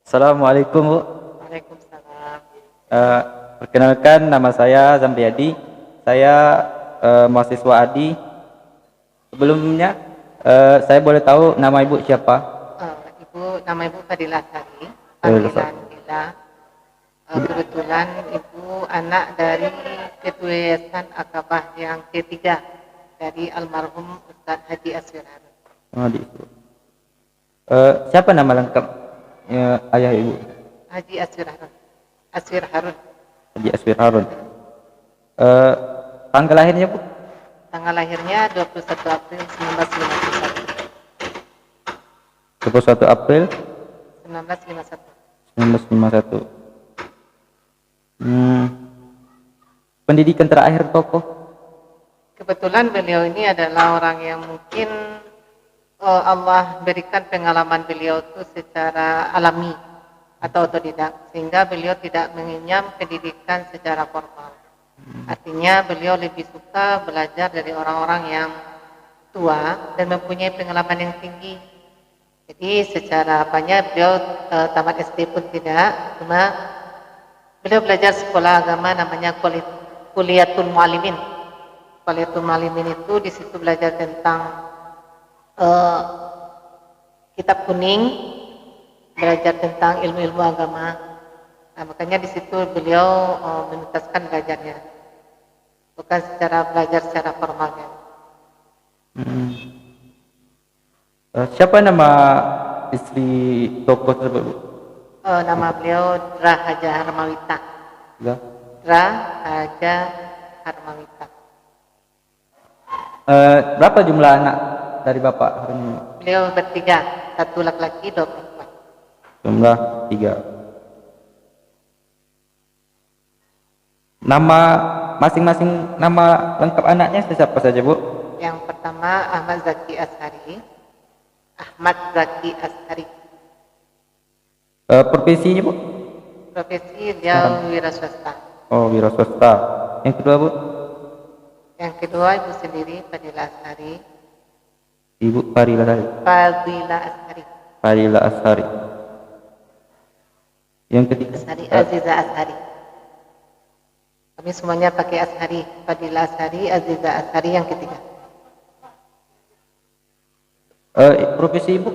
Assalamualaikum Bu. Waalaikumsalam. Eh, Perkenalkan nama saya Zamriadi. Saya mahasiswa ADI. Sebelumnya saya boleh tahu nama Ibu siapa? Nama Ibu Fadilah Sari, Eh, panggilan Ila. Kebetulan Ibu anak dari Ketua Yayasan Akabah yang ketiga dari almarhum Ustadz Haji Aswir Harun. Adik. Siapa nama lengkap ayah Ibu? Haji Aswir Harun. Aswir Harun. Haji Aswir Harun. Eh, Tanggal lahirnya Bu? Tanggal lahirnya 21 April 1951. 21 April 1951. 1951. Pendidikan terakhir tokoh. Kebetulan beliau ini adalah orang yang mungkin Allah berikan pengalaman beliau itu secara alami atau otodidak, sehingga beliau tidak mengenyam pendidikan secara formal. Artinya beliau lebih suka belajar dari orang-orang yang tua dan mempunyai pengalaman yang tinggi. Jadi secara apanya beliau tamat SD pun tidak, cuma beliau belajar sekolah agama namanya Kuliatul Muallimin. Kuliatul Muallimin itu di situ belajar tentang kitab kuning, belajar tentang ilmu-ilmu agama. Nah, makanya di situ beliau menuntaskan belajarnya, bukan secara belajar secara formalnya. Siapa nama istri tokoh tersebut Bu? Nama beliau Dra Haja Harmawita. Ya. Dra Haja Harmawita. Berapa jumlah anak dari Bapak Harun? Beliau bertiga, satu laki-laki, 2 perempuan. Jumlah 3. Nama masing-masing nama lengkap anaknya siapa saja Bu? Yang pertama Ahmad Zaki Ashari. Ahmad Zaki Ashari. Profesinya Bu? Profesi dia wira swasta. Oh, wira swasta. Yang kedua Bu? Yang kedua ibu sendiri Fadilah Ashari. Ibu Farila Ashari. Fadilah Ashari. Farila Ashari. Yang ketiga? Ashari Aziza Ashari. Kami semuanya pakai Ashari. Fadilah Ashari, Aziza Ashari yang ketiga. Profesi Ibu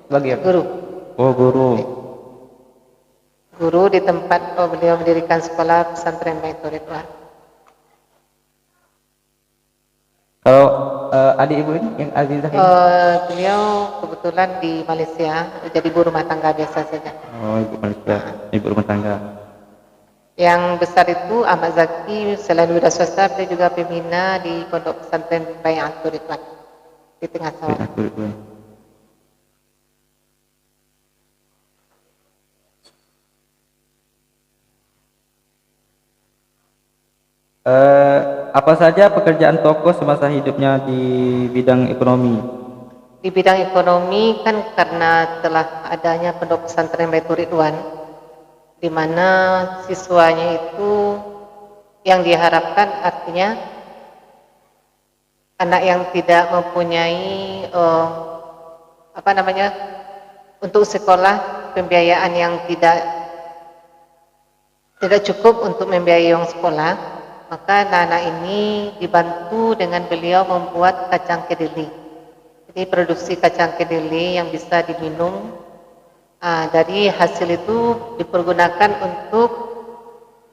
sebagai apa? Guru. Oh, guru. Guru di tempat beliau mendirikan sekolah pesantren Baitur Ridwan. Kalau adik Ibu ini yang Azizah ini? Beliau kebetulan di Malaysia jadi ibu rumah tangga biasa saja. Oh, Ibu Malaysia, Ibu rumah tangga. Yang besar itu Ahmad Zaki, selain wira swasta dia juga pembina di pondok pesantren Baitur Ridwan di tengah sawah. Apa saja pekerjaan tokoh semasa hidupnya di bidang ekonomi? Di bidang ekonomi kan karena telah adanya pondok pesantren Baitur Ridwan, di mana siswanya itu yang diharapkan artinya anak yang tidak mempunyai untuk sekolah pembiayaan yang tidak cukup untuk membiayai uang sekolah, maka anak-anak ini dibantu dengan beliau membuat kacang kedelai. Jadi produksi kacang kedelai yang bisa diminum, dari hasil itu dipergunakan untuk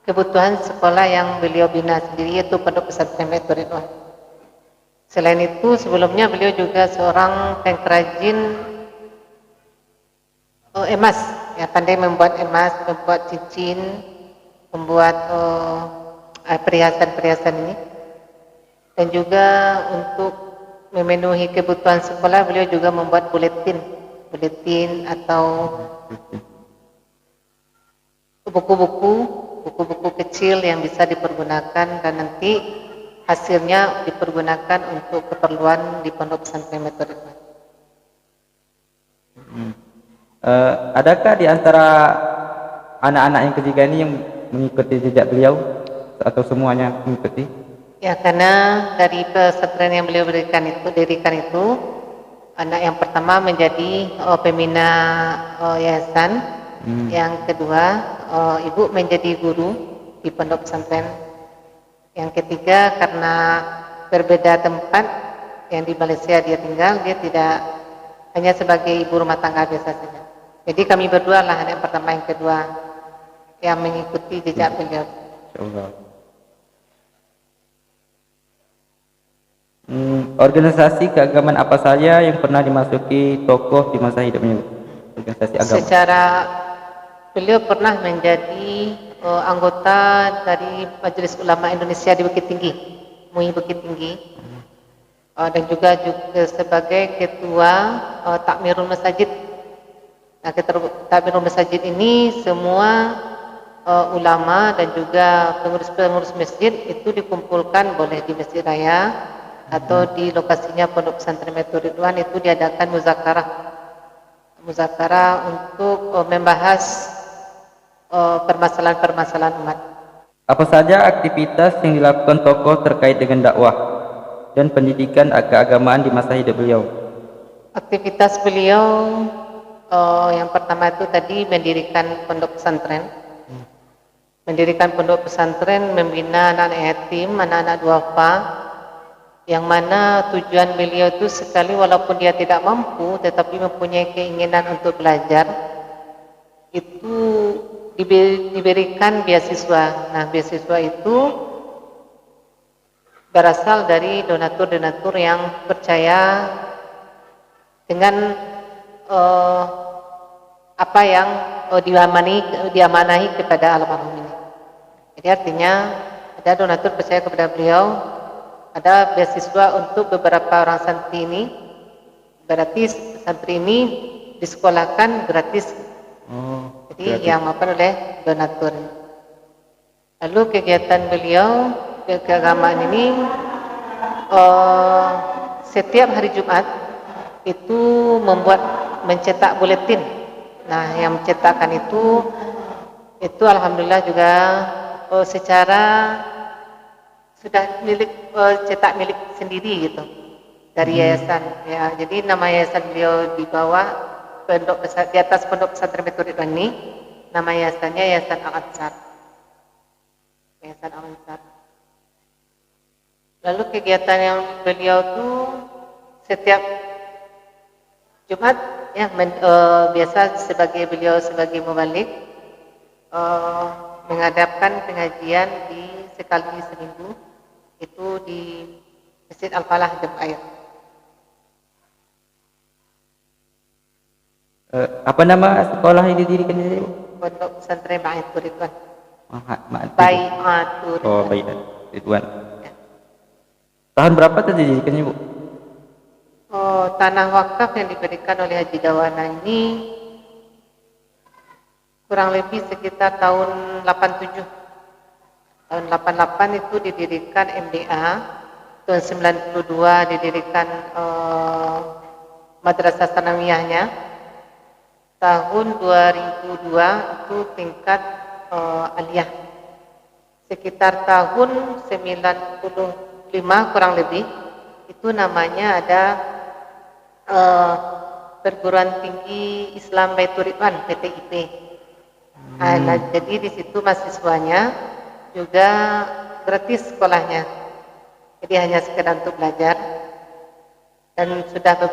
kebutuhan sekolah yang beliau bina sendiri, yaitu Pondok Pesantren Baitur Ridwan. Selain itu sebelumnya beliau juga seorang pengrajin emas, ya, pandai membuat emas, membuat cincin, membuat perhiasan-perhiasan ini. Dan juga untuk memenuhi kebutuhan sekolah beliau juga membuat buletin atau buku-buku kecil yang bisa dipergunakan dan nanti hasilnya dipergunakan untuk keperluan di Pondok Pesantren Baitur Ridwan. Adakah di antara anak-anak yang ketiga ini yang mengikuti jejak beliau atau semuanya mengikuti? Ya, karena dari pesantren yang beliau dirikan itu, anak yang pertama menjadi pembina yayasan, Yang kedua, ibu menjadi guru di pondok pesantren. Yang ketiga, karena berbeda tempat, yang di Malaysia dia tinggal, dia tidak hanya sebagai ibu rumah tangga biasa saja. Jadi kami berdua lah yang pertama, yang kedua yang mengikuti jejak beliau. Insyaallah. Organisasi keagamaan apa saja yang pernah dimasuki tokoh di masa hidupnya? Organisasi agama. Secara beliau pernah menjadi anggota dari Majelis Ulama Indonesia di Bukit Tinggi, MUI Bukit Tinggi, dan juga sebagai ketua Takmirul Masajid. Nah, ketua Takmirul Masajid ini semua ulama dan juga pengurus-pengurus masjid itu dikumpulkan, boleh di Masjid Raya atau di lokasinya Pondok Pesantren Baitur Ridwan, itu diadakan muzakarah untuk membahas permasalahan-permasalahan umat. Apa saja aktivitas yang dilakukan tokoh terkait dengan dakwah dan pendidikan keagamaan di masa hidup beliau? Aktivitas beliau yang pertama itu tadi mendirikan pondok pesantren. Mendirikan pondok pesantren, membina anak-anak yatim, anak-anak duafa, yang mana tujuan beliau itu sekali walaupun dia tidak mampu tetapi mempunyai keinginan untuk belajar, itu diberikan beasiswa. Nah, beasiswa itu berasal dari donatur-donatur yang percaya dengan apa yang diamanahi kepada almarhum ini. Jadi artinya ada donatur percaya kepada beliau, ada beasiswa untuk beberapa orang santri ini, berarti santri ini disekolahkan gratis. Jadi gratis. yang maupun oleh donatur. Lalu kegiatan beliau keagamaan ini setiap hari Jumat itu mencetak buletin. Nah, yang mencetakkan itu alhamdulillah juga secara sudah cetak milik sendiri gitu dari yayasan ya. Jadi nama yayasan beliau di bawah di atas Pondok Pesantren Baitur Ridwan ini, nama yayasannya Yayasan Al-Ansar. Yayasan Al-Ansar. Lalu kegiatan yang beliau tuh setiap Jumat ya biasa beliau sebagai mubalik mengadakan pengajian sekali seminggu itu di Masjid Al-Falah Jemaah. Apa nama sekolah yang didirikan ini? Pondok Pesantren Baitur Ridwan. Baitur Ridwan. Ya. Tahun berapa tadi didirikannya, Bu? Tanah wakaf yang diberikan oleh Haji Dawana ini kurang lebih sekitar tahun 87. Tahun 88 itu didirikan MDA, tahun 92 didirikan Madrasah Sanawiyahnya, tahun 2002 itu tingkat aliyah. Sekitar tahun 95 kurang lebih itu namanya ada Perguruan Tinggi Islam Baitur Ridwan PTIP. Nah, jadi di situ mahasiswanya juga gratis sekolahnya. Jadi hanya sekedar untuk belajar. Dan sudah 2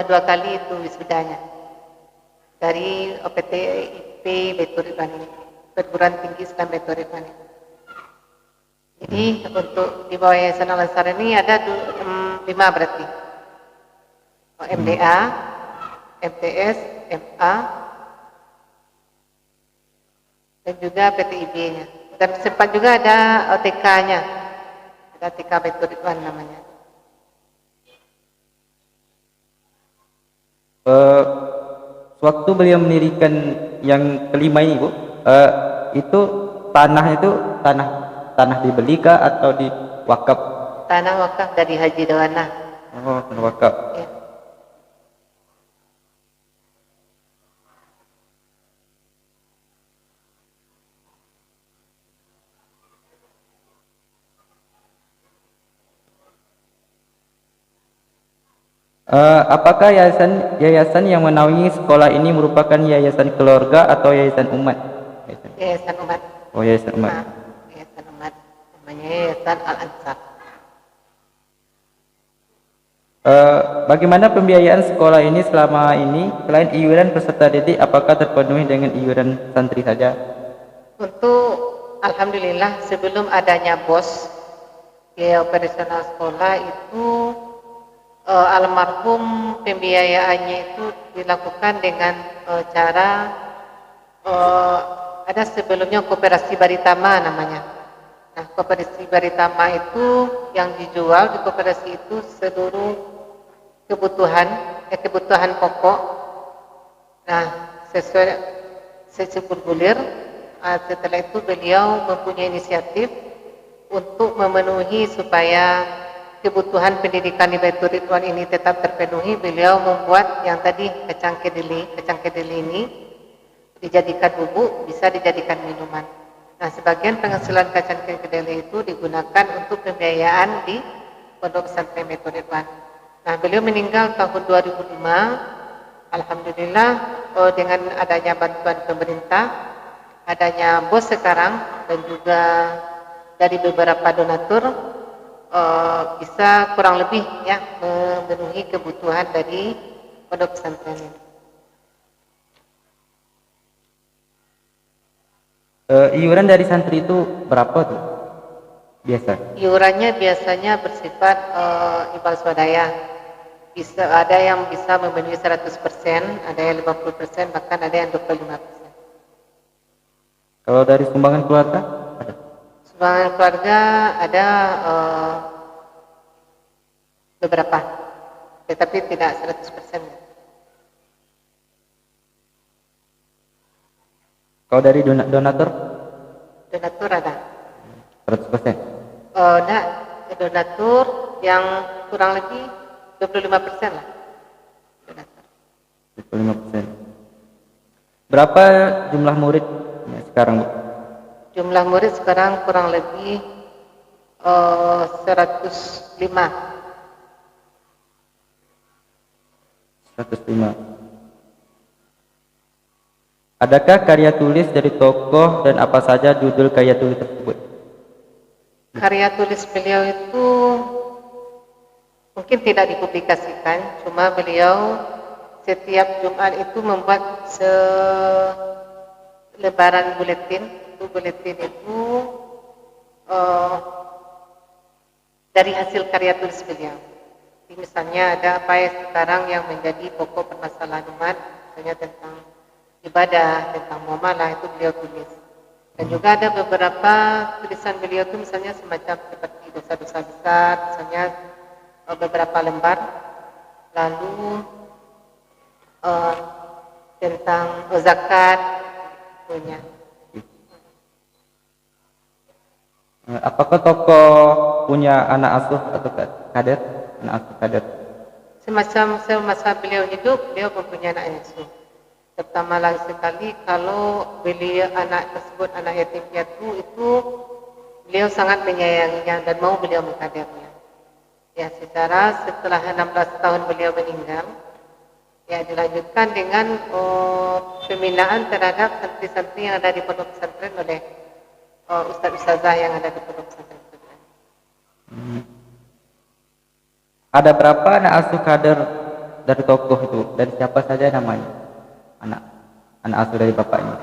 kali itu wisudanya dari PTIP Baitur Ridwan ini, Perguruan Tinggi Islam Baitur Ridwan ini. Jadi untuk di bawah Yayasan Al-Ansar ini ada 5 berarti. MDA, MTS, MA, dan juga PTIB-nya. Dan sempat juga ada TK-nya, ada TK Baitur Ridwan namanya. Sewaktu beliau mendirikan yang kelima ini, Bu, itu tanah dibelikah atau diwakaf? Tanah wakaf dari Haji Dawana. Oh, tanah wakaf. Ya. Apakah yayasan yang menaungi sekolah ini merupakan yayasan keluarga atau yayasan umat? Yayasan umat. Oh, yayasan umat. Nah, yayasan umat. Namanya Yayasan Al-Ansar. Bagaimana pembiayaan sekolah ini selama ini? Selain iuran peserta didik, apakah terpenuhi dengan iuran santri saja? Untuk alhamdulillah sebelum adanya BOS, biaya operasional sekolah itu almarhum pembiayaannya itu dilakukan dengan cara ada sebelumnya Koperasi Baritama namanya. Nah, Koperasi Baritama itu yang dijual di koperasi itu seluruh kebutuhan pokok. Nah, sesuai bergulir. Setelah itu beliau mempunyai inisiatif untuk memenuhi supaya kebutuhan pendidikan di Baitur Ridwan ini tetap terpenuhi. Beliau membuat yang tadi kacang kedeli ini dijadikan bubuk, bisa dijadikan minuman. Nah, sebagian penghasilan kacang kedeli itu digunakan untuk pembiayaan di Pondok Pesantren Baitur Ridwan. Nah, beliau meninggal tahun 2005. Alhamdulillah dengan adanya bantuan pemerintah, adanya BOS sekarang dan juga dari beberapa donatur bisa kurang lebih ya memenuhi kebutuhan dari pondok pesantren ini. Iuran dari santri itu berapa tuh? Biasa. Iurannya biasanya bersifat imbal swadaya. Bisa ada yang bisa memenuhi 100%, ada yang 50%, bahkan ada yang 25%. Kalau dari sumbangan keluarga? Ada. Sumbangan keluarga ada beberapa, tetapi tidak 100%. Kalau dari donatur? Donatur ada. 100%. Nah, donatur yang kurang lebih 25% lah. Donatur. 25%. Berapa jumlah murid sekarang, Bu? Jumlah murid sekarang kurang lebih 105. 105. Adakah karya tulis dari tokoh dan apa saja judul karya tulis tersebut? Karya tulis beliau itu mungkin tidak dipublikasikan, cuma beliau setiap Jumat itu membuat selebaran buletin. Itu buletin itu dari hasil karya tulis beliau. Jadi misalnya ada apa yang sekarang yang menjadi pokok permasalahan umat, misalnya tentang ibadah, tentang muamalah, itu beliau tulis. Dan juga ada beberapa tulisan beliau itu misalnya semacam seperti dosa-dosa besar, misalnya beberapa lembar, lalu tentang zakat punya. Apakah tokoh punya anak asuh atau kader? Anak asuh kader. Semasa beliau hidup, beliau mempunyai anak asuh. Pertama lagi sekali kalau beliau anak tersebut anak yatim piatu itu beliau sangat menyayanginya dan mau beliau mengkadernya. Ya, setelah 16 tahun beliau meninggal, ya dilanjutkan dengan pembinaan terhadap santri-santri yang ada di pondok pesantren oleh ustaz-ustazah yang ada di pondok pesantren. Ada berapa anak asuh kader dari tokoh itu? Dan siapa saja namanya? Anak asuh dari bapaknya.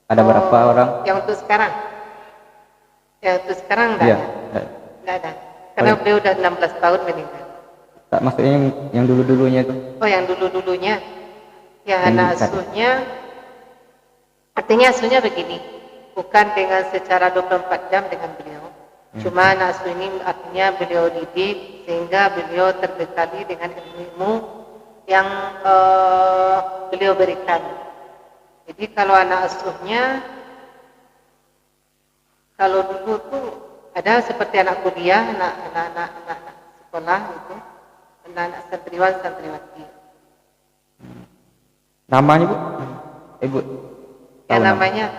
Ada berapa orang? Yang untuk sekarang? Yang untuk sekarang enggak Iya, ada. Enggak ada. Karena beliau udah 16 tahun meninggal. Tak, maksudnya yang dulu-dulunya itu. Oh, yang dulu-dulunya. Ya, anak asuhnya, artinya asuhnya begini, bukan dengan secara 24 jam dengan beliau. Cuma anak asuh ini artinya beliau didik sehingga beliau terbekali dengan ilmu yang beliau berikan. Jadi kalau anak asuhnya, kalau dulu tuh ada seperti anak kuliah, anak sekolah itu, anak santriwan santriwati. Namanya, Bu? Ibu. Ya namanya.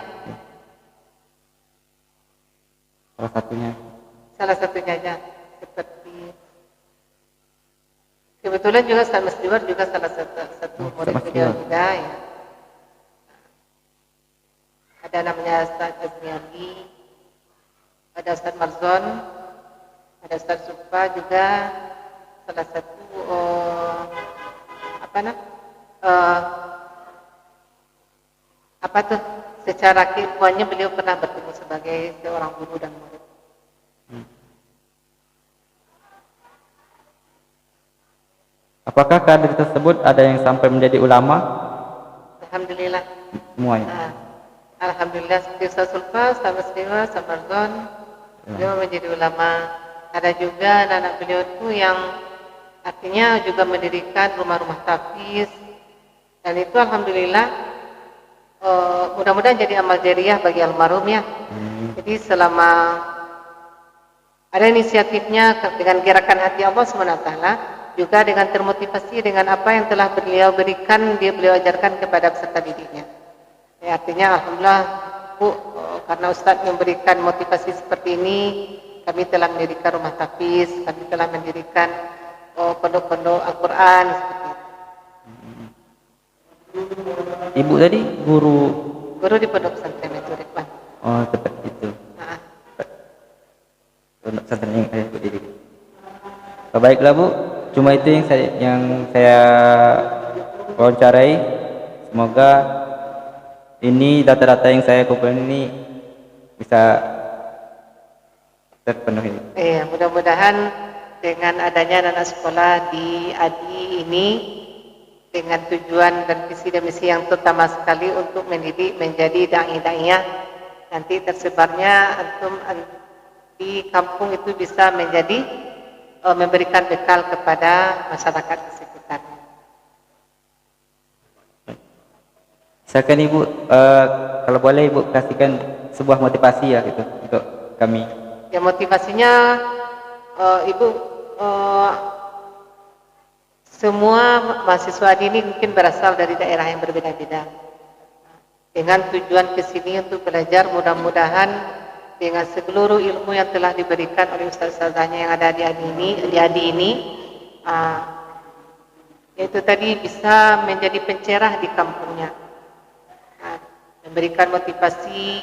Salah satunya. Salah satunya aja seperti Kebetulan juga Ustaz Masdiwar juga salah satu Oh, Ustaz murid beliau Masdiwar. juga ya. Ada namanya Ustaz Azmiati, ada Ustaz Marzon, ada Ustaz Sufa juga salah satu apa nah apa tuh secara keilmuannya beliau pernah bertemu sebagai seorang guru dan murid. Apakah kader tersebut ada yang sampai menjadi ulama? Alhamdulillah. Semuanya. Alhamdulillah seperti Ustaz Sulfa, Ustaz Masdiwar, Ustaz Marzon, beliau menjadi ulama. Ada juga anak-anak beliau itu yang artinya juga mendirikan rumah-rumah tahfiz, dan itu alhamdulillah mudah-mudahan jadi amal jariah bagi almarhum ya. Jadi selama ada inisiatifnya dengan gerakan hati Allah SWT, juga dengan termotivasi dengan apa yang telah beliau berikan, beliau ajarkan kepada peserta didiknya. Ya, artinya alhamdulillah Bu, karena Ustadz memberikan motivasi seperti ini, kami telah mendirikan rumah tahfiz, kami telah mendirikan pondok-pondok Al-Quran seperti itu. Ibu tadi guru Di pondok pesantren itu Ridwan. oh seperti itu. Pondok pesantren yang saya berdiri. Baiklah Bu, cuma itu yang saya wawancarai. Semoga ini data-data yang saya kumpulkan ini bisa terpenuhi. Mudah-mudahan dengan adanya anak sekolah di ADI ini dengan tujuan dan visi dan misi yang terutama sekali untuk mendidik menjadi dai-daiyah, nanti tersebarnya antum di kampung itu bisa menjadi memberikan bekal kepada masyarakat di sekitarnya. Silakan Ibu, kalau boleh Ibu kasihkan sebuah motivasi ya gitu untuk kami. Ya, motivasinya Ibu, semua mahasiswa ini mungkin berasal dari daerah yang berbeda-beda. Dengan tujuan ke sini untuk belajar, mudah-mudahan dengan seluruh ilmu yang telah diberikan oleh ustaz-ustazahnya yang ada di ADI ini, yaitu tadi bisa menjadi pencerah di kampungnya, memberikan motivasi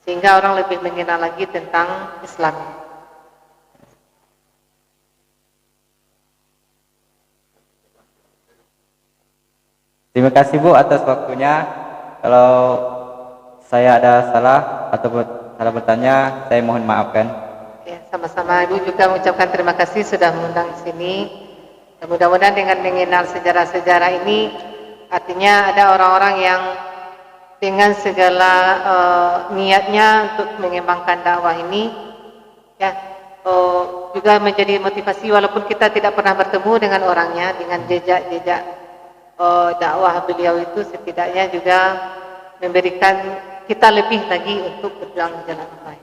sehingga orang lebih mengenal lagi tentang Islam. Terima kasih Bu atas waktunya. Kalau saya ada salah atau salah bertanya, saya mohon maafkan. Ya, sama-sama. Ibu juga mengucapkan terima kasih sudah mengundang di sini. Dan mudah-mudahan dengan mengenal sejarah-sejarah ini, artinya ada orang-orang yang dengan segala niatnya untuk mengembangkan dakwah ini, ya, juga menjadi motivasi walaupun kita tidak pernah bertemu dengan orangnya, dengan jejak-jejak dakwah beliau itu setidaknya juga memberikan kita lebih lagi untuk berjuang di jalan Allah.